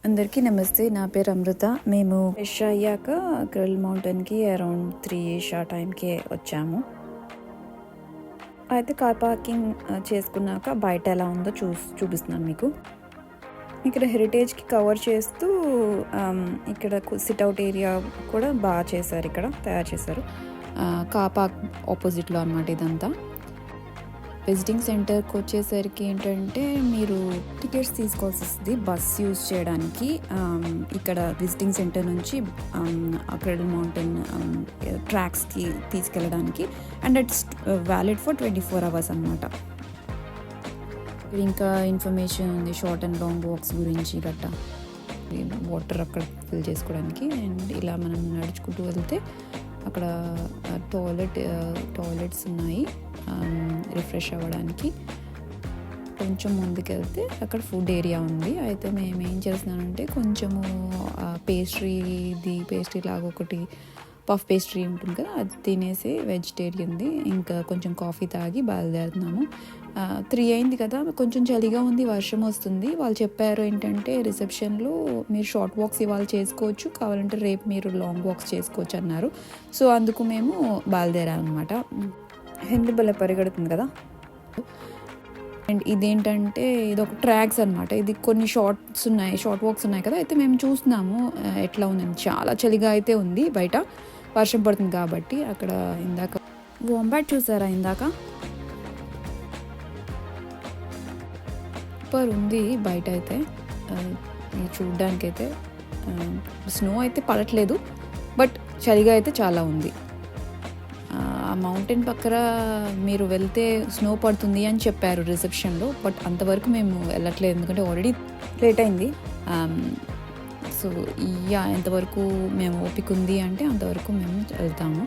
అందరికీ నమస్తే. నా పేరు అమృత. మేము ఫ్రెష్ అయ్యాక క్రిల్ మౌంటైన్కి అరౌండ్ 3 ఆ టైంకి వచ్చాము. అయితే కార్ పార్కింగ్ చేసుకున్నాక బయట ఎలా ఉందో చూపిస్తున్నాను మీకు. ఇక్కడ హెరిటేజ్కి కవర్ చేస్తూ ఇక్కడ సిట్అవుట్ ఏరియా కూడా బాగా చేశారు, ఇక్కడ తయారు చేశారు. కార్ పార్క్ ఆపోజిట్లో అన్నమాట ఇదంతా. విజిటింగ్ సెంటర్కి వచ్చేసరికి ఏంటంటే మీరు టికెట్స్ తీసుకోవాల్సి వస్తుంది బస్ యూజ్ చేయడానికి. ఇక్కడ విజిటింగ్ సెంటర్ నుంచి క్రెడిల్ మౌంటైన్ ట్రాక్స్కి తీసుకెళ్ళడానికి, and it's valid for 24 hours అన్నమాట. ఇంకా ఇన్ఫర్మేషన్ ఉంది షార్ట్ అండ్ లాంగ్ వాక్స్ గురించి గట్టా, వాటర్ అక్కడ ఫిల్ చేసుకోవడానికి. అండ్ ఇలా మనం నడుచుకుంటూ వెళ్తే అక్కడ టాయిలెట్స్ ఉన్నాయి రిఫ్రెష్ అవ్వడానికి. కొంచెం ముందుకెళ్తే అక్కడ ఫుడ్ ఏరియా ఉంది. అయితే మేము ఏం చేస్తున్నామంటే కొంచెము పేస్ట్రీ లాగా ఒకటి పఫ్ పేస్ట్రీ ఉంటుంది కదా, అది తినేసి వెజిటేరియన్ది, ఇంకా కొంచెం కాఫీ తాగి బయలుదేరుతున్నాము. 3 అయింది కదా, కొంచెం చలిగా ఉంది, వర్షం వస్తుంది. వాళ్ళు చెప్పారు ఏంటంటే రిసెప్షన్లో మీరు షార్ట్ వాక్స్ ఇవాళ చేసుకోవచ్చు, కావాలంటే రేపు మీరు లాంగ్ వాక్స్ చేసుకోవచ్చు అన్నారు. సో అందుకు మేము బయలుదేరాము అనమాట. హెండ్ భలే పరిగెడుతుంది కదా. అండ్ ఇదేంటంటే ఇది ఒక ట్రాక్స్ అనమాట. ఇది కొన్ని షార్ట్ వాక్స్ ఉన్నాయి కదా. అయితే మేము చూస్తున్నాము ఎట్లా ఉందని. చాలా చలిగా అయితే ఉంది, బయట వర్షం పడుతుంది కాబట్టి. అక్కడ ఇందాక వాంబాట్ చూసారా, ఇందాక సూపర్ ఉంది బయట అయితే. చూడ్డానికైతే స్నో అయితే పడట్లేదు, బట్ చలిగా అయితే చాలా ఉంది. ఆ మౌంటైన్ పక్కన మీరు వెళ్తే స్నో పడుతుంది అని చెప్పారు రిసెప్షన్లో, బట్ అంతవరకు మేము వెళ్ళట్లేదు ఎందుకంటే ఆల్రెడీ లేట్ అయింది. సో ఎంతవరకు మేము ఓపిక ఉంది అంటే అంతవరకు మేము వెళ్తాము.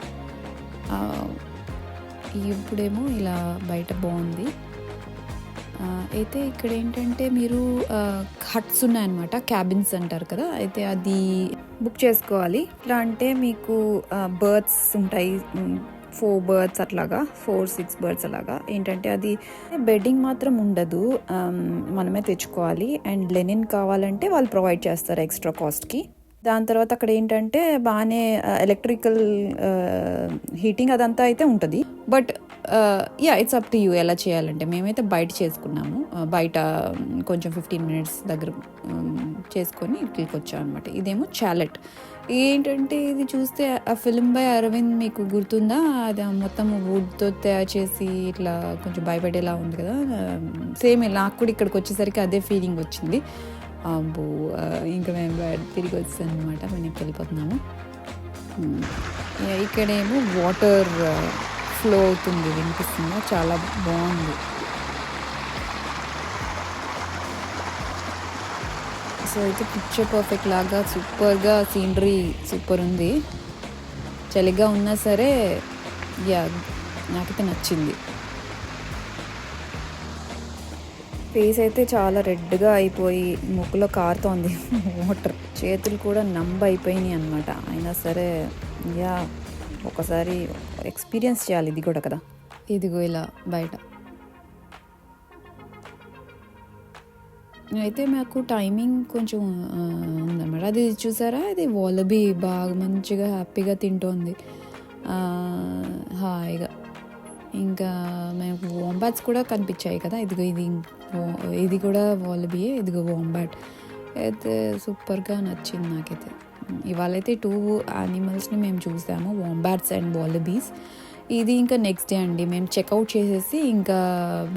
ఇప్పుడేమో ఇలా బయట బాగుంది. అయితే ఇక్కడ ఏంటంటే మీరు హట్స్ ఉన్నాయన్నమాట, క్యాబిన్స్ అంటారు కదా. అయితే అది బుక్ చేసుకోవాలి. ఇట్లా అంటే మీకు బర్త్స్ ఉంటాయి, 4 బర్త్స్ అట్లాగా, 4-6 బర్త్స్ అలాగా. ఏంటంటే అది బెడ్డింగ్ మాత్రం ఉండదు, మనమే తెచ్చుకోవాలి. అండ్ లెనిన్ కావాలంటే వాళ్ళు ప్రొవైడ్ చేస్తారు ఎక్స్ట్రా కాస్ట్కి. దాని తర్వాత అక్కడ ఏంటంటే బాగానే ఎలక్ట్రికల్ హీటింగ్ అదంతా అయితే ఉంటుంది. But it's up to you ఎలా చేయాలంటే. మేమైతే బయట చేసుకున్నాము, బయట కొంచెం 15 minutes దగ్గర చేసుకొని ఇక్కడికి వచ్చాం అనమాట. ఇదేమో చాలెట్. ఏంటంటే ఇది చూస్తే ఆ ఫిల్మ్ బై అరవింద్ మీకు గుర్తుందా? అది మొత్తం వుడ్తో తయారు చేసి ఇట్లా కొంచెం భయపడేలా ఉంది కదా. సేమ్ నాకు కూడా ఇక్కడికి వచ్చేసరికి అదే ఫీలింగ్ వచ్చింది. అబ్బో, ఇంకా మేము తిరిగి వచ్చాను అనమాట, వెనక్కి వెళ్ళిపోతున్నాము. ఇక్కడేమో వాటర్ ఫ్లో అవుతుంది, వినిపిస్తుంది, చాలా బాగుంది. సో అయితే పిక్చర్ పర్ఫెక్ట్ లాగా సూపర్గా సీనరీ సూపర్ ఉంది. చలిగా ఉన్నా సరే నాకైతే నచ్చింది. ఫేస్ అయితే చాలా రెడ్గా అయిపోయి ముక్కులో కారుతోంది వాటర్, చేతులు కూడా అయిపోయినాయి అనమాట. అయినా సరే ఒకసారి ఎక్స్పీరియన్స్ చేయాలి ఇది కూడా కదా. ఇదిగో ఇలా బయట అయితే మాకు టైమింగ్ కొంచెం ఉందన్నమాట. అది చూసారా, ఇది వాలబీ బాగా మంచిగా హ్యాపీగా తింటోంది హాయిగా. ఇంకా మనకు వాంబాట్స్ కూడా కనిపించాయి కదా. ఇది కూడా వాలబీయే, ఇదిగో వాంబాట్. అయితే సూపర్గా నచ్చింది నాకైతే. ఇవాళైతే 2 యానిమల్స్ని మేము చూసాము, వాంబాట్స్ అండ్ వాలబీస్. ఇది ఇంకా నెక్స్ట్ డే అండి, మేము చెక్అవుట్ చేసేసి ఇంకా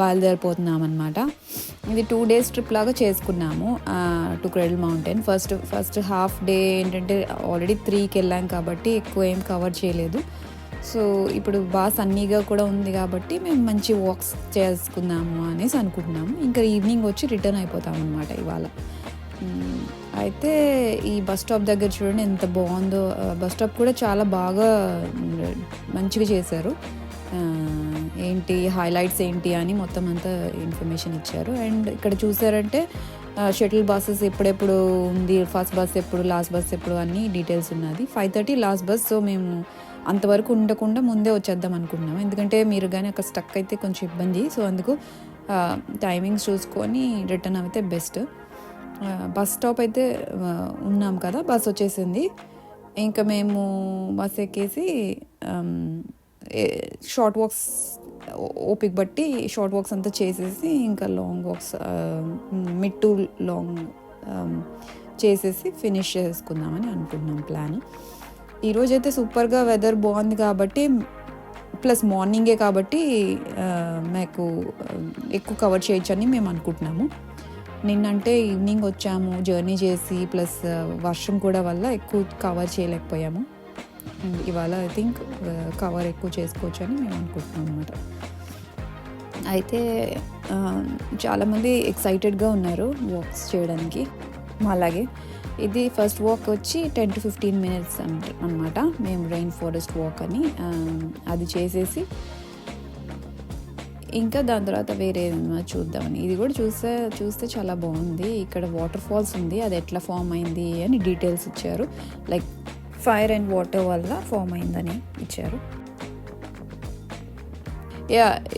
బయలుదేరిపోతున్నాం అనమాట. ఇది 2 days ట్రిప్ లాగా చేసుకున్నాము to cradle mountain. First half day ఏంటంటే ఆల్రెడీ 3కి వెళ్ళాం కాబట్టి ఎక్కువ ఏం కవర్ చేయలేదు. సో ఇప్పుడు బాగా సన్నీగా కూడా ఉంది కాబట్టి మేము మంచి వాక్స్ చేసుకుందాము అనేసి అనుకుంటున్నాము. ఇంకా ఈవినింగ్ వచ్చి రిటర్న్ అయిపోతాం అనమాట ఇవాళ. అయితే ఈ బస్ స్టాప్ దగ్గర చూడండి ఎంత బాగుందో. బస్ స్టాప్ కూడా చాలా బాగా మంచిగా చేశారు. ఏంటి హైలైట్స్ ఏంటి అని మొత్తం అంతా ఇన్ఫర్మేషన్ ఇచ్చారు. అండ్ ఇక్కడ చూసారంటే షటిల్ బస్సెస్ ఎప్పుడెప్పుడు ఉంది, ఫస్ట్ బస్ ఎప్పుడు, లాస్ట్ బస్ ఎప్పుడు అన్ని డీటెయిల్స్ ఉన్నది. 5:30 లాస్ట్ బస్. సో మేము అంతవరకు ఉండకుండా ముందే వచ్చేద్దాం అనుకుంటున్నాం, ఎందుకంటే మీరు కానీ అక్కడ స్టక్ అయితే కొంచెం ఇబ్బంది. సో అందుకు టైమింగ్స్ చూసుకొని రిటర్న్ అయితే బెస్ట్. బస్ స్టాప్ అయితే ఉన్నాం కదా, బస్ వచ్చేసింది. ఇంకా మేము బస్ ఎక్కేసి షార్ట్ వాక్స్ ఓపిక బట్టి షార్ట్ వాక్స్ అంతా చేసేసి ఇంకా long walks mid to long చేసేసి ఫినిష్ చేసుకుందామని అనుకుంటున్నాం ప్లాన్. ఈరోజైతే సూపర్గా వెదర్ బాగుంది కాబట్టి, ప్లస్ మార్నింగే కాబట్టి మాకు ఎక్కువ కవర్ చేయొచ్చు అని మేము అనుకుంటున్నాము. నిన్నంటే ఈవినింగ్ వచ్చాము జర్నీ చేసి, ప్లస్ వర్షం కూడా వల్ల ఎక్కువ కవర్ చేయలేకపోయాము. ఇవాళ ఐ థింక్ కవర్ ఎక్కువ చేసుకోవచ్చు అని మేము అనుకుంటున్నాం అనమాట. అయితే చాలామంది ఎక్సైటెడ్గా ఉన్నారు వాక్స్ చేయడానికి. అలాగే ఇది ఫస్ట్ వాక్ వచ్చి 10 to 15 minutes అనమాట. మేము రెయిన్ ఫారెస్ట్ వాక్ అని అది చేసేసి ఇంకా దాని తర్వాత వేరే ఏదైనా చూద్దామని. ఇది కూడా చూస్తే చాలా బాగుంది. ఇక్కడ వాటర్ ఫాల్స్ ఉంది, అది ఎట్లా ఫామ్ అయింది అని డీటెయిల్స్ ఇచ్చారు. లైక్ ఫైర్ అండ్ వాటర్ వల్ల ఫామ్ అయిందని ఇచ్చారు.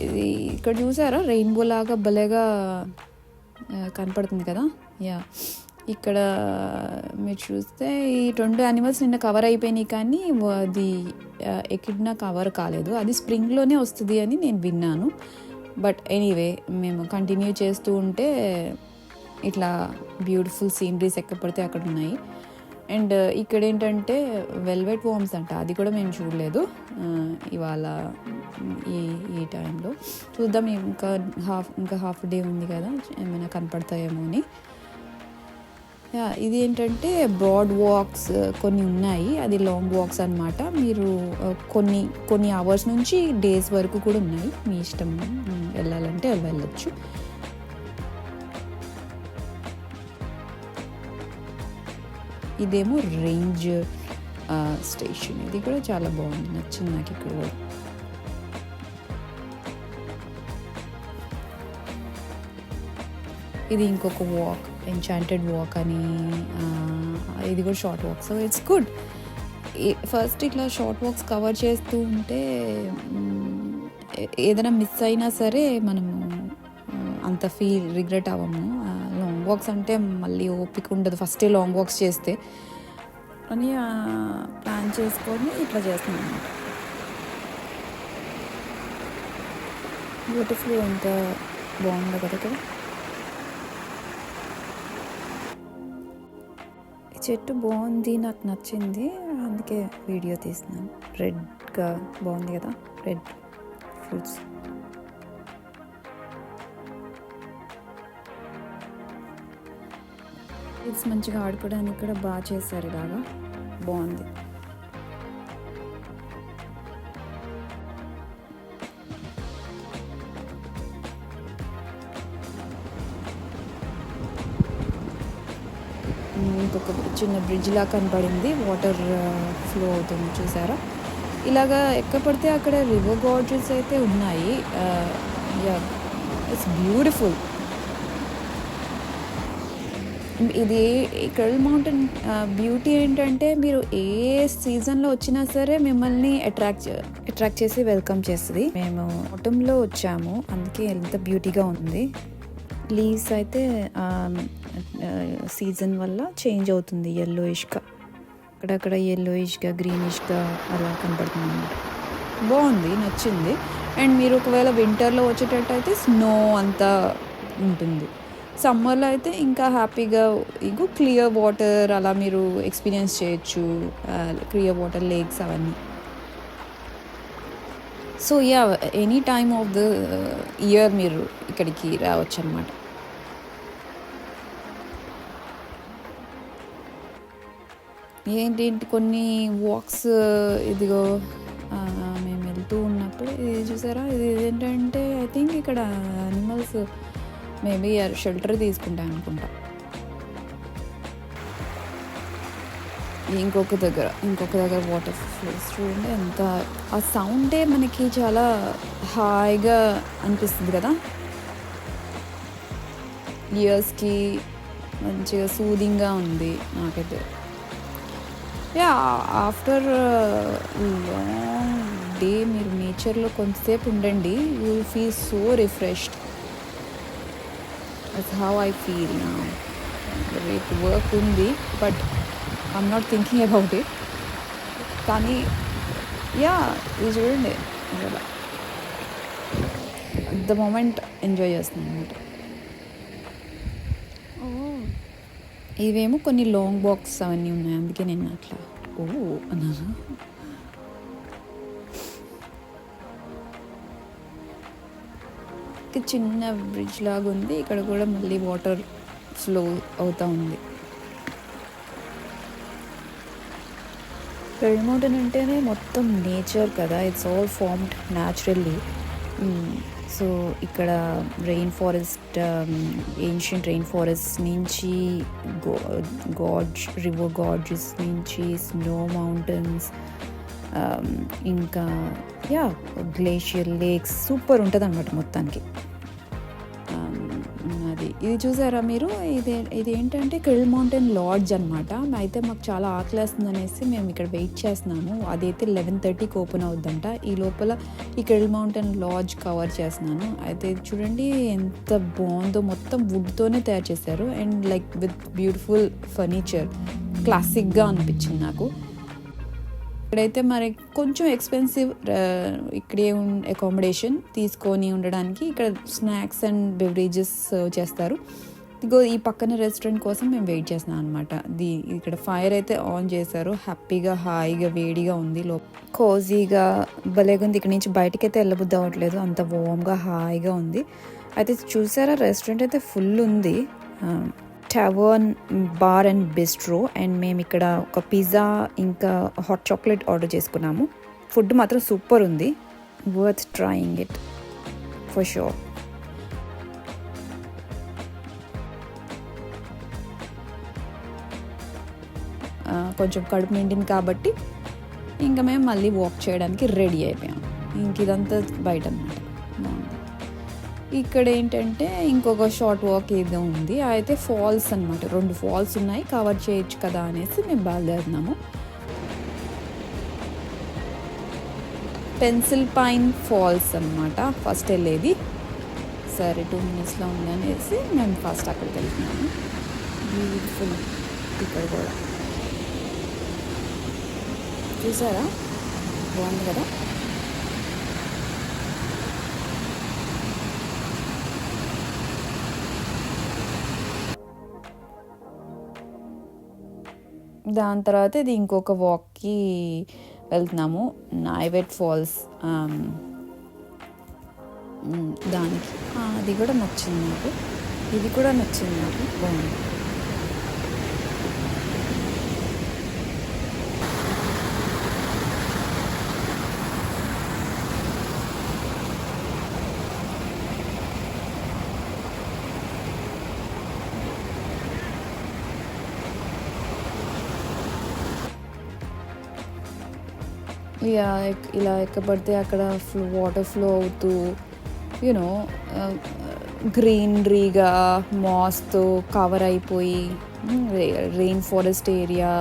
ఇది ఇక్కడ చూసారా, రెయిన్బో లాగా భలేగా కనపడుతుంది కదా. ఇక్కడ మీరు చూస్తే ఈ 2 యానిమల్స్ నిన్న కవర్ అయిపోయినాయి, కానీ అది ఎక్కిడిన కవర్ కాలేదు. అది స్ప్రింగ్లోనే వస్తుంది అని నేను విన్నాను. బట్ ఎనీవే మేము కంటిన్యూ చేస్తూ ఉంటే ఇట్లా బ్యూటిఫుల్ సీనరీస్ ఎక్కడ పడితే అక్కడ ఉన్నాయి. అండ్ ఇక్కడ ఏంటంటే వెల్వెట్ వామ్స్ అంట, అది కూడా మేము చూడలేదు ఇవాళ ఈ టైంలో. చూద్దాం, ఇంకా హాఫ్ డే ఉంది కదా, ఏమైనా కనపడతాయేమో అని. ఇది ఏంటంటే బ్రాడ్ వాక్స్ కొన్ని ఉన్నాయి, అది లాంగ్ వాక్స్ అనమాట. మీరు కొన్ని అవర్స్ నుంచి డేస్ వరకు కూడా ఉన్నాయి, మీ ఇష్టం, వెళ్ళాలంటే వెళ్ళొచ్చు. ఇదేమో రేంజ్ స్టేషన్, ఇది కూడా చాలా బాగుంది, నచ్చింది నాకు ఇక్కడ కూడా. ఇది ఇంకొక వాక్, ఎన్చాంటెడ్ వాక్ అని, ఇది కూడా short walk. So it's good. First ఇట్లా షార్ట్ వాక్స్ కవర్ చేస్తూ ఉంటే ఏదైనా మిస్ అయినా సరే మనము అంత రిగ్రెట్ అవ్వము. లాంగ్ వాక్స్ అంటే మళ్ళీ ఓపిక ఉండదు ఫస్టే లాంగ్ వాక్స్ చేస్తే అని ప్లాన్ చేసుకొని ఇట్లా చేస్తున్నాం అన్నమాట. బ్యూటిఫుల్, ఎంత బాగుంది కదా ఇక్కడ. చెట్టు బాగుంది, నాకు నచ్చింది, అందుకే వీడియో తీస్తున్నాను. రెడ్గా బాగుంది కదా, రెడ్ ఫ్రూట్స్. కిడ్స్ మంచిగా ఆడుకోవడానికి కూడా బాగా చేశారు, ఇలాగా బాగుంది. ఇంకొక చిన్న బ్రిడ్జ్ లా కనపడింది, వాటర్ ఫ్లో అవుతుంది చూసారా. ఇలాగా ఎక్కడ పడితే అక్కడ రివర్ గార్డెన్స్ అయితే ఉన్నాయి. It's beautiful. ఇది కర్ల్ మౌంటైన్ బ్యూటీ ఏంటంటే, మీరు ఏ సీజన్లో వచ్చినా సరే మిమ్మల్ని అట్రాక్ట్ చేసి వెల్కమ్ చేస్తుంది. మేము ఆటంలో వచ్చాము, అందుకే ఎంత బ్యూటీగా ఉంది. లీవ్స్ అయితే సీజన్ వల్ల చేంజ్ అవుతుంది, yellowish-గా, అక్కడక్కడ yellowish-గా గ్రీనిష్గా అలా కనపడుతుంది అన్నమాట. బాగుంది, నచ్చింది. అండ్ మీరు ఒకవేళ వింటర్లో వచ్చేటట్టయితే స్నో అంతా ఉంటుంది. సమ్మర్లో అయితే ఇంకా హ్యాపీగా ఇంకో క్లియర్ వాటర్ అలా మీరు ఎక్స్పీరియన్స్ చేయొచ్చు, క్లియర్ వాటర్ లేక్స్ అవన్నీ. So any time of the year మీరు ఇక్కడికి రావచ్చు అన్నమాట. ఏంటి కొన్ని వాక్స్, ఇదిగో మేము వెళ్తూ ఉన్నప్పుడు ఇది చూసారా, ఇది ఏంటంటే ఐ థింక్ ఇక్కడ యానిమల్స్ మేబీ షెల్టర్ తీసుకుంటాయి అనుకుంటా. ఇంకొక దగ్గర వాటర్ ఫ్లోస్ చూడండి, ఎంత ఆ సౌండే మనకి చాలా హాయిగా అనిపిస్తుంది కదా, ఇయర్స్కి మంచిగా సూదింగ్గా ఉంది నాకైతే. ఆఫ్టర్ లాంగ్ డే మీరు నేచర్లో కొంతసేపు ఉండండి, you will feel so refreshed. That's how I feel now. రేపు వర్క్ ఉంది, but I'm not thinking about it. కానీ యా, ఇది చూడండి అసలు ద మూమెంట్ ఎంజాయ్ చేస్తున్నాను అనమాట. ఇవేమో కొన్ని లాంగ్ బాక్స్ అవన్నీ ఉన్నాయి, అందుకే నేను అట్లా అన్నాను. చిన్న బ్రిడ్జ్ లాగా ఉంది, ఇక్కడ కూడా మళ్ళీ వాటర్ ఫ్లో అవుతూ ఉంది. రెడ్ మౌంటైన్ అంటేనే మొత్తం నేచర్ కదా, it's all formed naturally. So ఇక్కడ rain forest, ancient rain forest నుంచి రివర్ గార్జెస్ నుంచి స్నో మౌంటైన్స్, ఇంకా యా గ్లేషియర్ లేక్స్, సూపర్ ఉంటుంది అనమాట మొత్తానికి. ఇది చూసారా మీరు, ఇది ఏంటంటే కెరిల్ మౌంటైన్ లాడ్జ్ అనమాట. అయితే మాకు చాలా ఆకలేస్తుంది అనేసి మేము ఇక్కడ వెయిట్ చేస్తున్నాము. అదైతే 11:30కి ఓపెన్ అవుద్దంట. ఈ లోపల ఈ కెరిల్ మౌంటైన్ లాడ్జ్ కవర్ చేస్తున్నాను. అయితే చూడండి ఎంత బాగుందో, మొత్తం వుడ్తోనే తయారు చేశారు and like with beautiful furniture. క్లాసిక్గా అనిపించింది నాకు. ఇక్కడైతే మరి కొంచెం ఎక్స్పెన్సివ్ ఇక్కడే అకామిడేషన్ తీసుకొని ఉండడానికి. ఇక్కడ స్నాక్స్ అండ్ బెవరేజెస్ సర్వ్ చేస్తారు. ఇగో ఈ పక్కన రెస్టారెంట్ కోసం మేము వెయిట్ చేస్తున్నాం అనమాట. ఇక్కడ ఫైర్ అయితే ఆన్ చేశారు. హ్యాపీగా హాయిగా వేడిగా ఉంది, కోజీగా భలేగా ఉంది. ఇక్కడ నుంచి బయటకి అయితే వెళ్ళబుద్ధి అవ్వట్లేదు, అంత వామ్గా హాయిగా ఉంది. అయితే చూసారా రెస్టారెంట్ అయితే ఫుల్ ఉంది, టవర్న్ బార్ అండ్ బిస్ట్రో. అండ్ మేము ఇక్కడ ఒక పిజ్జా ఇంకా హాట్ చాక్లెట్ ఆర్డర్ చేసుకున్నాము. ఫుడ్ మాత్రం సూపర్ ఉంది, worth trying it for sure. కొంచెం కడుపు నిండింది కాబట్టి ఇంకా మేము మళ్ళీ వాక్ చేయడానికి రెడీ అయిపోయాం. ఇంక ఇదంతా బయట అన్నమాట. ఇక్కడ ఏంటంటే ఇంకొక షార్ట్ వాక్ ఏదో ఉంది, అయితే ఫాల్స్ అనమాట. 2 ఫాల్స్ ఉన్నాయి, కవర్ చేయొచ్చు కదా అనేసి మేము బయలుదేరినాము. పెన్సిల్ పైన్ ఫాల్స్ అనమాట ఫస్ట్ వెళ్ళేది. సరే 2 minutesలో ఉంది అనేసి మేము ఫస్ట్ అక్కడికి వెళ్తున్నాము. బ్యూటిఫుల్ ఇక్కడ కూడా చూసారా, బాగుంది కదా. దాని తర్వాత ఇది ఇంకొక వాక్కి వెళ్తున్నాము, నాయవెట్ ఫాల్స్. దానికి అది కూడా నచ్చింది నాకు, ఇది కూడా నచ్చింది నాకు, బాగుంది. ఇలా ఎక్కబడితే అక్కడ వాటర్ ఫ్లో అవుతూ యూనో గ్రీనరీగా మాస్తో కవర్ అయిపోయి, rain forest area,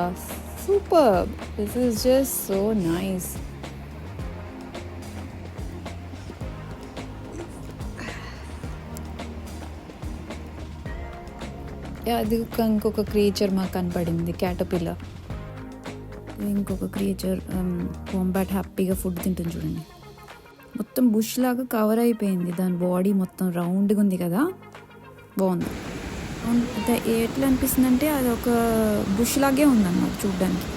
super. This is just so nice. అది ఇంకొక క్రియేచర్ మాకు కనపడింది, క్యాటర్పిల్లర్. ఇంకొక క్రియేచర్ వాంబాట్ హ్యాపీగా ఫుడ్ తింటుంది చూడండి. మొత్తం బుష్ లాగా కవర్ అయిపోయింది, దాని బాడీ మొత్తం రౌండ్గా ఉంది కదా, బాగుంది. ఎట్లా అనిపిస్తుంది అంటే అది ఒక బుష్ లాగే ఉందన్నమాట చూడ్డానికి.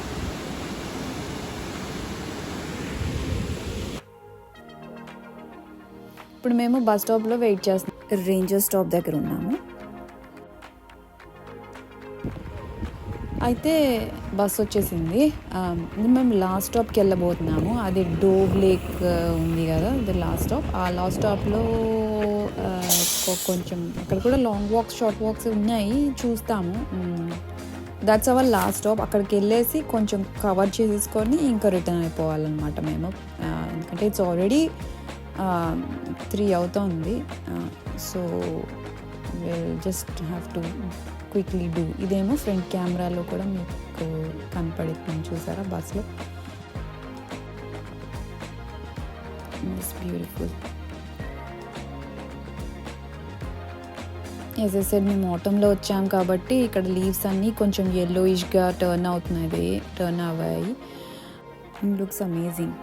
ఇప్పుడు మేము బస్ స్టాప్లో వెయిట్ చేస్తున్నాం, రేంజర్ స్టాప్ దగ్గర ఉన్నాము. అయితే బస్ వచ్చేసింది, మేము లాస్ట్ స్టాప్కి వెళ్ళబోతున్నాము. అది డోవ్ లేక్ ఉంది కదా, అది లాస్ట్ స్టాప్. ఆ లాస్ట్ స్టాప్లో కొంచెం అక్కడ కూడా లాంగ్ వాక్స్, షార్ట్ వాక్స్ ఉన్నాయి, చూస్తాము. That's our last stop. అక్కడికి వెళ్ళేసి కొంచెం కవర్ చేసేసుకొని ఇంకా రిటర్న్ అయిపోవాలన్నమాట మేము. ఎందుకంటే ఇట్స్ ఆల్రెడీ 3 అవుతుంది. So will just have to quickly do. ఇదేమో ఫ్రంట్ కెమెరాలో కూడా మీకు కనపడుతుంది చూసారా బస్లో. It's beautiful. As I said మేము ఆటంలో వచ్చాం కాబట్టి ఇక్కడ లీవ్స్ అన్నీ కొంచెం yellowish-గా టర్న్ అవ్వాయి. It looks amazing.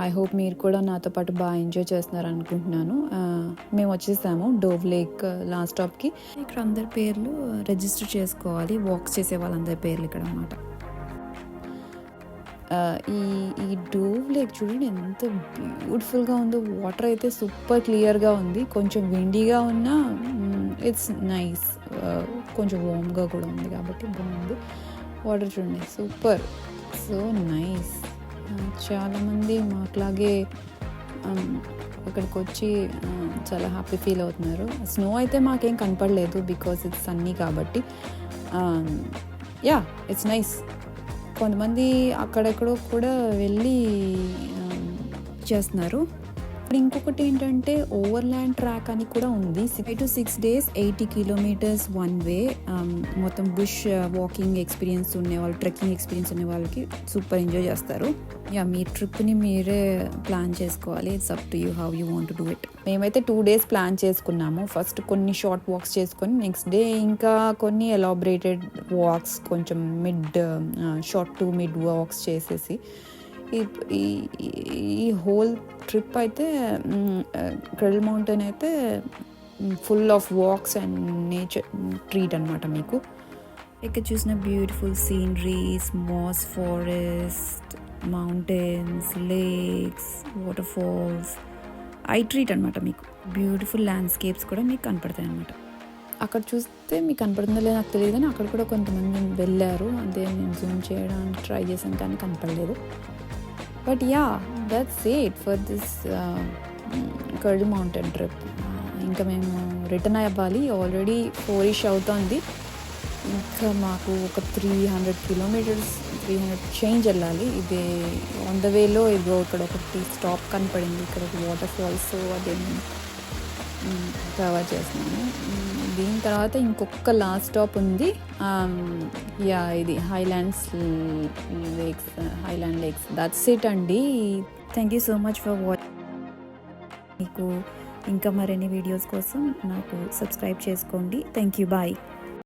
I hope మీరు కూడా నాతో పాటు బాగా ఎంజాయ్ చేస్తున్నారు అనుకుంటున్నాను. మేము వచ్చేసాము డోవ్ లేక్ లాస్ట్ స్టాప్కి. ఇక్కడ అందరి పేర్లు రిజిస్టర్ చేసుకోవాలి, వాక్స్ చేసే వాళ్ళందరి పేర్లు ఇక్కడ అన్నమాట. ఈ డోవ్ లేక్ చూడండి ఎంత బ్యూటిఫుల్గా ఉందో. వాటర్ అయితే సూపర్ క్లియర్గా ఉంది. కొంచెం విండీగా ఉన్నా ఇట్స్ నైస్. కొంచెం వామ్గా కూడా ఉంది కాబట్టి బాగుంది. వాటర్ చూడండి సూపర్, సో నైస్. చాలామంది మాట్లాగే ఇక్కడికి వచ్చి చాలా హ్యాపీ ఫీల్ అవుతున్నారు. స్నో అయితే మాకేం కనపడలేదు బికాస్ ఇట్స్ సన్నీ కాబట్టి. Yeah, it's nice. కొంతమంది అక్కడెక్కడో కూడా వెళ్ళి చేస్తున్నారు. ఇంకొకటి ఏంటంటే ఓవర్ల్యాండ్ ట్రాక్ అని కూడా ఉంది. 5 to 6 days 80 kilometers one way. మొత్తం బుష్ వాకింగ్ ఎక్స్పీరియన్స్ ఉన్నవాళ్ళు, ట్రెక్కింగ్ ఎక్స్పీరియన్స్ ఉన్న వాళ్ళకి సూపర్ ఎంజాయ్ చేస్తారు. యా, మీ ట్రిప్ని మీరే ప్లాన్ చేసుకోవాలి. It's up to you how you want to do it. మేమైతే 2 days ప్లాన్ చేసుకున్నాము. ఫస్ట్ కొన్ని షార్ట్ వాక్స్ చేసుకొని నెక్స్ట్ డే ఇంకా కొన్ని ఎలాబరేటెడ్ వాక్స్, కొంచెం షార్ట్ టు మిడ్ వాక్స్ చేసేసి ఈ హోల్ ట్రిప్ అయితే క్రెడిల్ మౌంటైన్ అయితే full of walks and nature treat అనమాట. మీకు ఇక్కడ చూసిన beautiful sceneries, moss forest, mountains, lakes, waterfalls, eye treat అనమాట. మీకు బ్యూటిఫుల్ ల్యాండ్స్కేప్స్ కూడా మీకు కనపడతాయి అనమాట. అక్కడ చూస్తే మీకు కనపడుతుందో లేదో నాకు తెలియదు, కానీ అక్కడ కూడా కొంతమంది వెళ్ళారు. అదే నేను జూమ్ చేయడానికి ట్రై చేశాను కానీ కనపడలేదు. But yeah, that's it for this cradle mountain trip. ఇంకా మేము రిటర్న్ అవ్వాలి. ఆల్రెడీ 4ish అవుతుంది. ఇంకా మాకు ఒక 300 kilometers, 300 చేంజ్ వెళ్ళాలి. ఇది ఆన్ ద వేలో ఇదిగో ఇక్కడ ఒకటి స్టాప్ కనపడింది. ఇక్కడ ఒక వాటర్ ఫాల్స్, అదే కవర్ చేస్తున్నాను. దీని తర్వాత ఇంకొక లాస్ట్ స్టాప్ ఉంది. యా, ఇది హైలాండ్ లేక్స్. దట్స్ ఇట్ అండి. Thank you so much for watching. మీకు ఇంకా మరిన్ని వీడియోస్ కోసం నాకు సబ్స్క్రైబ్ చేసుకోండి. Thank you, bye.